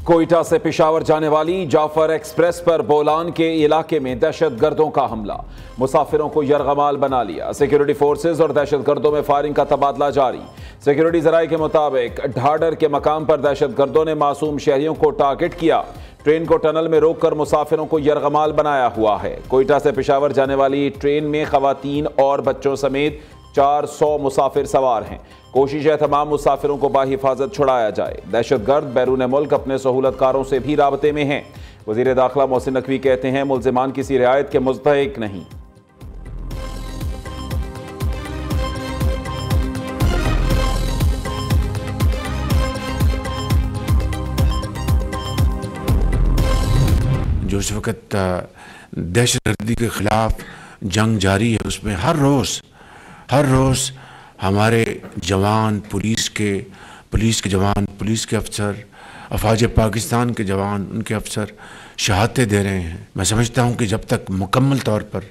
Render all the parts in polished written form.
कोयटा से पेशावर जाने वाली जाफर एक्सप्रेस पर बोलान के इलाके में दहशतगर्दों का हमला, मुसाफिरों को यरगमाल बना लिया। सिक्योरिटी फोर्सेज और दहशतगर्दों में फायरिंग का तबादला जारी। सिक्योरिटी जराये के मुताबिक ढाडर के मकाम पर दहशतगर्दों ने मासूम शहरियों को टारगेट किया। ट्रेन को टनल में रोककर मुसाफिरों को यरगमाल बनाया हुआ है। कोयटा से पेशावर जाने वाली ट्रेन में खवातीन और बच्चों समेत 400 मुसाफिर सवार हैं। कोशिश है तमाम मुसाफिरों को बाहिफाजत छुड़ाया जाए। दहशतगर्द बैरून मुल्क अपने सहूलतकारों से भी राबते में हैं। वजीर दाखिला मोहसिन नकवी कहते हैं मुल्जिमान किसी रियायत के मुस्तहिक नहीं। जो इस वक्त दहशतगर्दी के खिलाफ जंग जारी है, उसमें हर रोज़ हमारे जवान, पुलिस के जवान, पुलिस के अफसर, अफवाज पाकिस्तान के जवान, उनके अफसर शहादतें दे रहे हैं। मैं समझता हूँ कि जब तक मुकम्मल तौर पर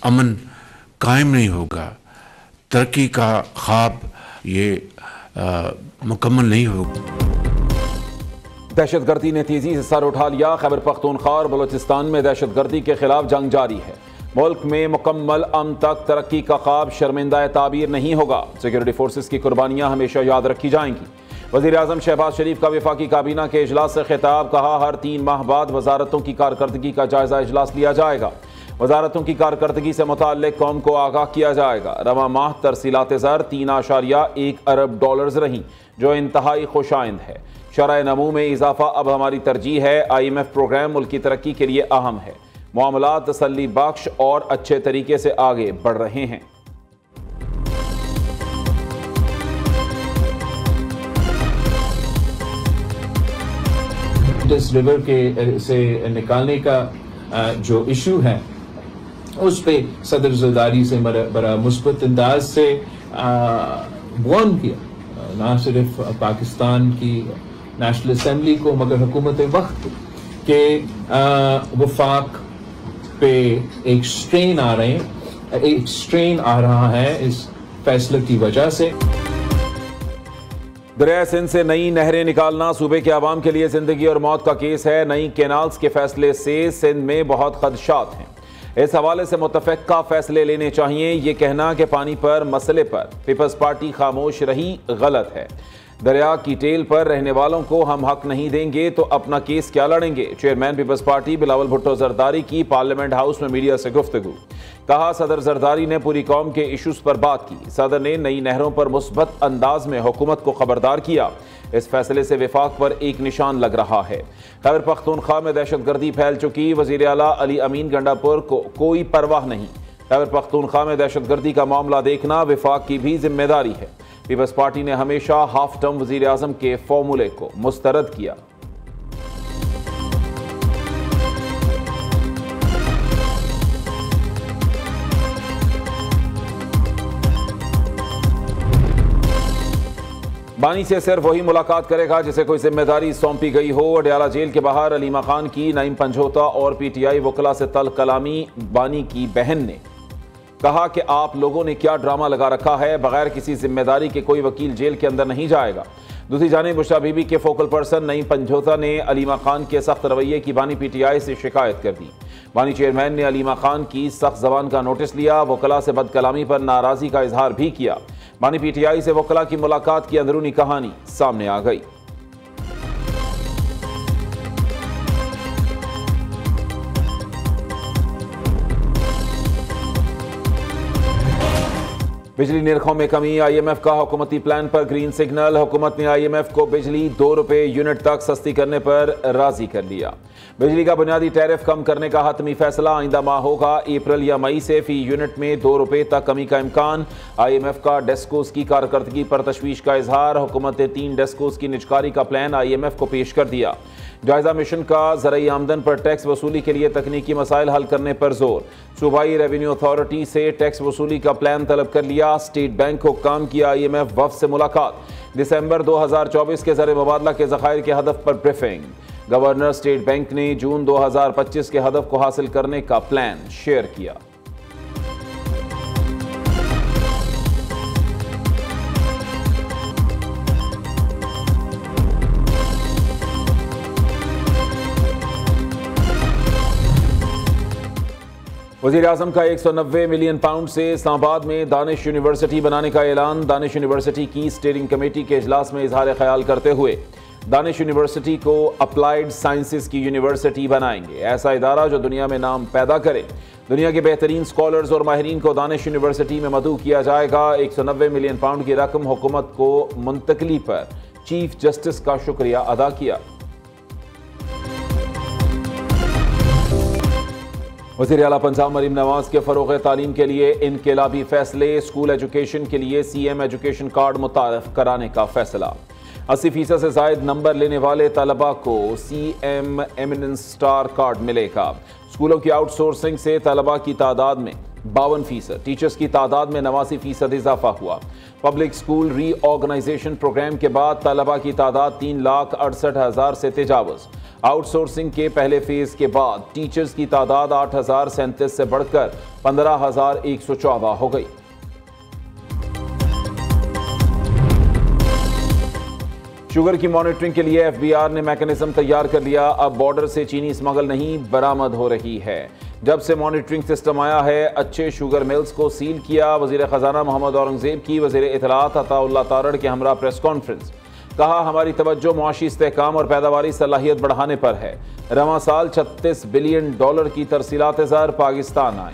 अमन कायम नहीं होगा, तरक्की का ख्वाब ये मुकम्मल नहीं होगा। दहशतगर्दी ने तेजी से सर उठा लिया। खैबर पख्तूनख्वा और बलूचिस्तान में दहशतगर्दी के खिलाफ जंग जारी है। मुल्क में मुकम्मल अमन तक तरक्की का ख्वाब शर्मिंदा ताबीर नहीं होगा। सिक्योरिटी फोर्सेस की कुर्बानियां हमेशा याद रखी जाएंगी। वज़ीर आज़म शहबाज शरीफ का वफाकी काबीना के इजलास से खिताब, कहा हर 3 माह बाद वजारतों की कारकर्दगी का जायजा इजलास लिया जाएगा। वजारतों की कारकर्दगी से मुताल्लिक कौम को आगाह किया जाएगा। रवा माह तरसीलात ज़र 3.1 अरब डॉलर्स रहीं, जो इंतहाई खुशाइंद है। शरह नमू में इजाफा अब हमारी तरजीह है। IMF प्रोग्राम मुल्क की तरक्की के लिए अहम है। मामलात तसल्ली बख्श और अच्छे तरीके से आगे बढ़ रहे हैं। इस रिवर के से निकालने का जो इशू है, उस पे सदर ज़रदारी से बड़ा मुस्बत अंदाज से वार्न किया, ना सिर्फ पाकिस्तान की नेशनल असम्बली को मगर हुकूमत वक्त के वफाक पे एक स्ट्रेन आ रहा है इस फैसले की वजह से। दरिया सिंध से नई नहरें निकालना सूबे के आवाम के लिए जिंदगी और मौत का केस है। नई कैनाल्स के फैसले से सिंध में बहुत खदशात हैं। इस हवाले से मुतफ़िक़ा फैसले लेने चाहिए। ये कहना कि पानी पर मसले पर पीपल्स पार्टी खामोश रही गलत है। दरिया की टेल पर रहने वालों को हम हक नहीं देंगे तो अपना केस क्या लड़ेंगे। चेयरमैन पीपल्स पार्टी बिलावल भुट्टो जरदारी की पार्लियामेंट हाउस में मीडिया से गुफ्तगू। कहा सदर जरदारी ने पूरी कौम के इशूज़ पर बात की। सदर ने नई नहरों पर मुस्बत अंदाज में हुकूमत को खबरदार किया। इस फैसले से विफाक पर एक निशान लग रहा है। खैबर पख्तूनख्वा में दहशतगर्दी फैल चुकी। वज़ीर आला अली अमीन गंडापुर को कोई परवाह नहीं। खैबर पख्तूनख्वा में दहशतगर्दी का मामला देखना विफाक की भी जिम्मेदारी है। पीपल्स पार्टी ने हमेशा हाफ टर्म वज़ीर आज़म के फॉर्मूले को मुस्तरद किया। बानी से सिर्फ वही मुलाकात करेगा जिसे कोई जिम्मेदारी सौंपी गई हो। अडयाला जेल के बाहर अलीमा खान की नईम पंजोता और PTI वकला से तल कलामी। बानी की बहन ने कहा कि आप लोगों ने क्या ड्रामा लगा रखा है, बगैर किसी जिम्मेदारी के कोई वकील जेल के अंदर नहीं जाएगा। दूसरी जानिब बुशरा बीबी के फोकल पर्सन नईम पंजोता ने अलीमा खान के सख्त रवैये की बानी PTI से शिकायत कर दी। बानी चेयरमैन ने अलीमा खान की सख्त जबान का नोटिस लिया। वकला से बदकलामी पर नाराजगी का इजहार भी किया। बानी PTI से वकला की मुलाकात की अंदरूनी कहानी सामने आ गई। बिजली निरखों में कमी। IMF का हुकूमती प्लान पर ग्रीन सिग्नल। हुकूमत ने IMF को बिजली 2 रुपये यूनिट तक सस्ती करने पर राजी कर लिया। बिजली का बुनियादी टैरिफ कम करने का हतमी फैसला आइंदा माह होगा। अप्रैल या मई से फी यूनिट में 2 रुपये तक कमी का इम्कान। IMF का डेस्कोस की कारकर्दगी पर तशवीश का इजहार। हुकूमत ने 3 डेस्कोस की निजकारी का प्लान IMF को पेश कर दिया। जायजा मिशन का ज़राई आमदन पर टैक्स वसूली के लिए तकनीकी मसाइल हल करने पर जोर। सूबाई रेवेन्यू अथॉरिटी से टैक्स वसूली का प्लान तलब कर लिया। स्टेट बैंक को काम किया IMF वफ़द से मुलाकात। दिसंबर 2024 के ज़र मुबादला के ज़खायर के हदफ पर ब्रीफिंग। गवर्नर स्टेट बैंक ने जून 2025 के हदफ को हासिल करने का प्लान शेयर किया। वज़ीर-ए-आज़म का 190 मिलियन पाउंड से इस्लामाबाद में दानिश यूनिवर्सिटी बनाने का ऐलान। दानिश यूनिवर्सिटी की स्टीयरिंग कमेटी के इजलास में इजहार ख्याल करते हुए दानिश यूनिवर्सिटी को अप्लाइड साइंसेस की यूनिवर्सिटी बनाएंगे। ऐसा इदारा जो दुनिया में नाम पैदा करे। दुनिया के बेहतरीन स्कॉलर्स और माहिरीन को दानिश यूनिवर्सिटी में मदऊ किया जाएगा। 190 मिलियन पाउंड की रकम हुकूमत को मुंतकली पर चीफ जस्टिस का शुक्रिया अदा किया। वज़ीर आला पंजाब मरीम नवाज के फ़रोग़ तालीम के लिए इनकलाबी फैसले। स्कूल एजुकेशन के लिए CM एजुकेशन कार्ड मुतारफ़ कराने का फैसला। 80% से ज़ायद नंबर लेने वाले तलबा को CM एमिनेंस स्टार कार्ड मिलेगा। स्कूलों की आउटसोर्सिंग से तलबा की तादाद में 52%, टीचर्स की तादाद में 89% इजाफा हुआ। पब्लिक स्कूल रीऑर्गेनाइजेशन प्रोग्राम के बाद तलबा की तादाद 3,68,000 से तजावुज़। आउटसोर्सिंग के पहले फेज के बाद टीचर्स की तादाद 8,037 से बढ़कर 15,114 हो गई। शुगर की मॉनिटरिंग के लिए FBR ने मैकेनिज्म तैयार कर लिया। अब बॉर्डर से चीनी स्मगल नहीं बरामद हो रही है। जब से मॉनिटरिंग सिस्टम आया है, अच्छे शुगर मिल्स को सील किया। वजीर खजाना मोहम्मद औरंगजेब की वजीर इत्तलात अताउल्लाह तारड़ के हमरा प्रेस कॉन्फ्रेंस। कहा, हमारी तवज्जो मुआशी इस्तेहकाम और पैदावारी सलाहियत बढ़ाने पर है। रवां साल $36 बिलियन की तरसीलात ज़र पाकिस्तान आई।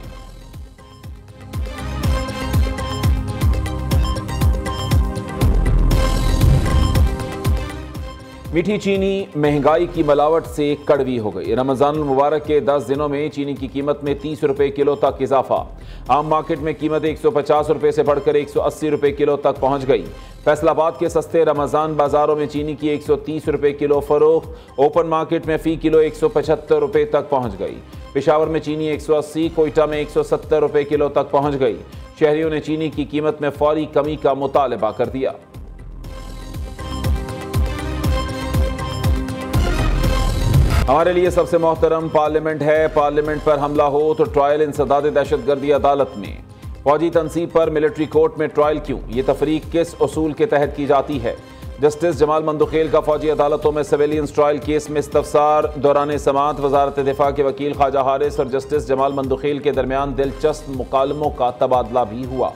मीठी चीनी महंगाई की मिलावट से कड़वी हो गई। रमजान मुबारक के 10 दिनों में चीनी की कीमत में 30 रुपए किलो तक इजाफा। आम मार्केट में कीमत 150 रुपए से बढ़कर 180 रुपए किलो तक पहुंच गई। फैसलाबाद के सस्ते रमजान बाजारों में चीनी की 130 रुपए किलो फरोख्त ओपन मार्केट में फी किलो 175 रुपए तक पहुंच गई। पेशावर में चीनी 180, कोयटा में 170 रुपए किलो तक पहुंच गई। शहरियों ने चीनी की कीमत में फौरी कमी का मुतालबा कर दिया। हमारे लिए सबसे मोहतरम पार्लियामेंट है। पार्लियामेंट पर हमला हो तो ट्रायल इंसदाद दहशतगर्दी अदालत में। फौजी तनसीब पर मिलिट्री कोर्ट में ट्रायल क्यों? ये तफरीक किस उसूल के तहत की जाती है? जस्टिस जमाल मंदुखेल का फौजी अदालतों में सिविलियंस ट्रायल केस में इस्तफसार। दौरान समाअत वजारत दिफा के वकील ख्वाजा हारिस और जस्टिस जमाल मंदुखेल के दरमियान दिलचस्प मुकालमों का तबादला भी हुआ।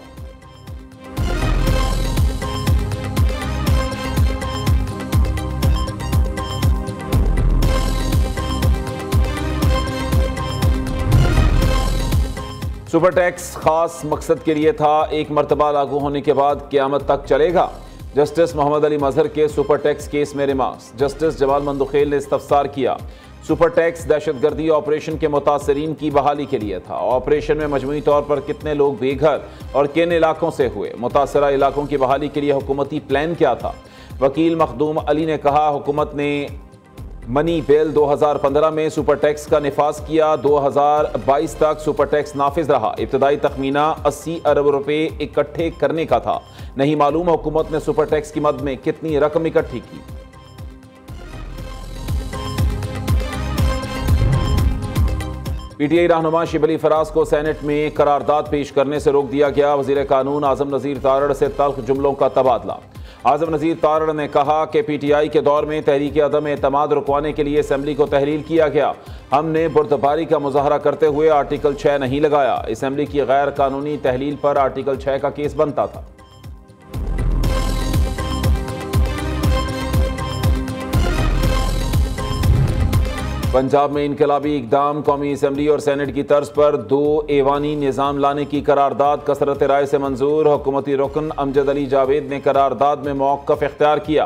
सुपर टैक्स खास मकसद के लिए था, एक मरतबा लागू होने के बाद क़यामत तक चलेगा। जस्टिस मोहम्मद अली मजहर के सुपर टैक्स केस में रिमार्क्स। जस्टिस जमाल मंदुखेल ने इस्तफसार किया, सुपर टैक्स दहशतगर्दी ऑपरेशन के मुतासरीन की बहाली के लिए था। ऑपरेशन में मजमूई तौर पर कितने लोग बेघर और किन इलाकों से हुए? मुतासरा इलाकों की बहाली के लिए हुकूमती प्लान क्या था? वकील मखदूम अली ने कहा, हुकूमत ने मनी बिल 2015 में सुपर टैक्स का निफाज किया। 2022 तक सुपर टैक्स नाफिज रहा। इब्तदाई तखमीना 80 अरब रुपए इकट्ठे करने का था। नहीं मालूम हुकूमत ने सुपर टैक्स की मद में कितनी रकम इकट्ठी की। PTI रहनुमा शिबली फराज को सेनेट में करारदाद पेश करने से रोक दिया गया। वजीर कानून आजम नजीर तारड़ से तल्ख जुमलों का तबादला। आजम नजीर तारड़ ने कहा कि PTI के दौर में तहरीक अदम एतमाद रुकवाने के लिए असम्बली को तहरील किया गया। हमने बुर्दबारी का मुजाहरा करते हुए आर्टिकल 6 नहीं लगाया। असम्बली की गैर कानूनी तहलील पर आर्टिकल 6 का केस बनता था। पंजाब में इनकलाबी इकदाम। कौमी असम्बली और सेनेट की तर्ज पर 2 ऐवानी निज़ाम लाने की करारदाद कसरत राय से मंजूर। हुकूमती रुकन अमजद अली जावेद ने करारदाद में मौक़िफ़ इख्तियार किया।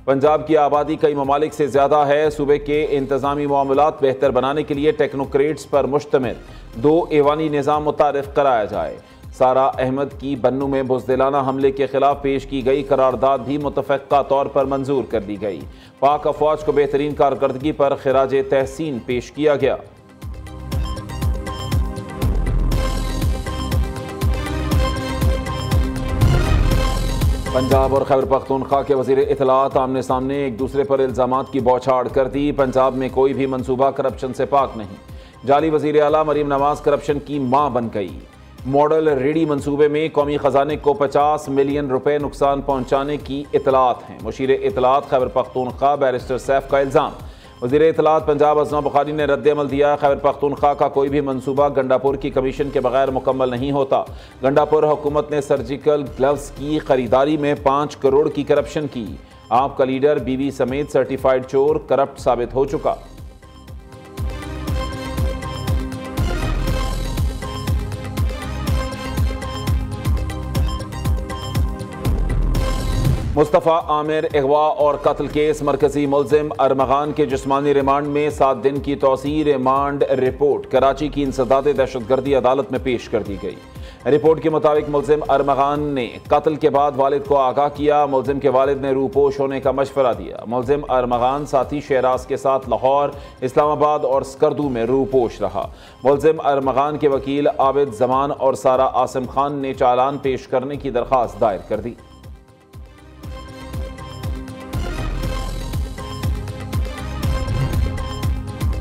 पंजाब की आबादी कई ममालिक से ज़्यादा है। सूबे के इंतज़ामी मामलात बेहतर बनाने के लिए टेक्नोक्रेट्स पर मुश्तमिल 2 ऐवानी निज़ाम मुतारिफ कराया जाए। सारा अहमद की बन्नू में बुज़दिलाना हमले के खिलाफ पेश की गई करारदाद भी मुतफ़क्का तौर पर मंजूर कर दी गई। पाक अफवाज को बेहतरीन कारकर्दगी पर खिराज तहसीन पेश किया गया। पंजाब और खैबर पख्तूनख्वा के वज़ीर इत्तलात आमने सामने एक दूसरे पर इल्ज़ामात की बौछार कर दी। पंजाब में कोई भी मंसूबा करप्शन से पाक नहीं। जाली वज़ीर आला मरीम नवाज करप्शन की मां बन गई। मॉडल रेडी मंसूबे में कौमी खजाने को 50 मिलियन रुपए नुकसान पहुंचाने की इतलात हैं। मुशीर इतलात खैबर पख्तूनख्वा बैरिस्टर सैफ का इल्ज़ाम। वज़ीर इत्तलात पंजाब असमा बुखारी ने रद्द-ए-अमल दिया। खैबर पख्तूनख्वा का कोई भी मनसूबा गंडापुर की कमीशन के बगैर मुकम्मल नहीं होता। गंडापुर हुकूमत ने सर्जिकल ग्लव्स की खरीदारी में 5 करोड़ की करप्शन की। आपका लीडर बीवी समेत सर्टिफाइड चोर करप्ट साबित हो चुका। मुस्तफ़ा आमिर अगवा और कत्ल केस मरकजी मुलजिम अरमगान के जिस्मानी रिमांड में 7 दिन की तौसीर रिमांड रिपोर्ट कराची की इंसदाद दहशतगर्दी अदालत में पेश कर दी गई। रिपोर्ट के मुताबिक मुलजिम अरमगान ने कत्ल के बाद वालिद को आगाह किया। मुलजिम के वालिद ने रूपोश होने का मशवरा दिया। मुलजिम अरमगान साथी शहराज के साथ लाहौर, इस्लामाबाद और स्कर्दू में रूपोश रहा। मुलजिम अरमगान के वकील आबिद जमान और सारा आसिम खान ने चालान पेश करने की दरख्वास्त दायर कर दी।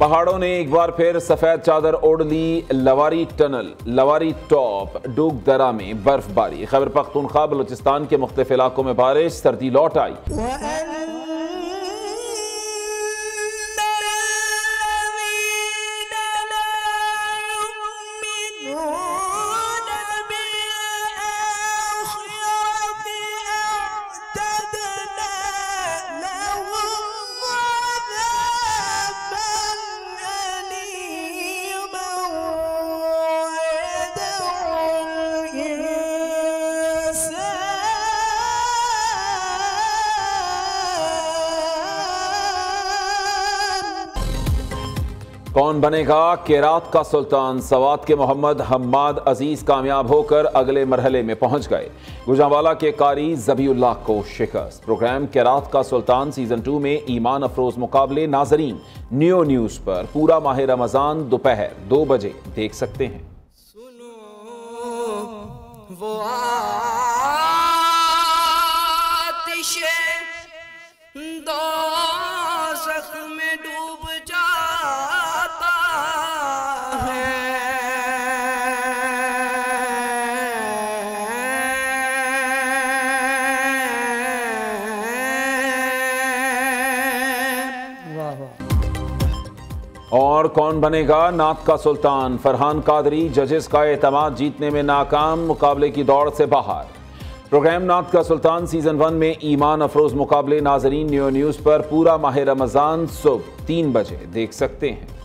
पहाड़ों ने एक बार फिर सफेद चादर ओढ़ ली। Lavari tunnel, Lavari top, drug दरा में बर्फबारी। खैबर पख्तूनख्वा बलूचिस्तान के मुख्तलिफ इलाकों में बारिश, सर्दी लौट आई। कौन बनेगा केरात का सुल्तान? सवात के मोहम्मद हम्माद अजीज कामयाब होकर अगले मरहले में पहुंच गए। गुजरांवाला के कारी ज़बीउल्लाह को शिकस्त। प्रोग्राम केरात का सुल्तान सीजन 2 में ईमान अफरोज मुकाबले नाजरीन न्यू न्यूज़ पर पूरा माह रमजान दोपहर 2 बजे देख सकते हैं। सुनो वो आतिशे दोज़ख में डूब जाता है। और कौन बनेगा नात का सुल्तान? फरहान कादरी जजेस का एतमाद जीतने में नाकाम, मुकाबले की दौड़ से बाहर। प्रोग्राम नात का सुल्तान सीजन 1 में ईमान अफरोज मुकाबले नाजरीन न्यू न्यूज़ पर पूरा माह रमजान सुबह 3 बजे देख सकते हैं।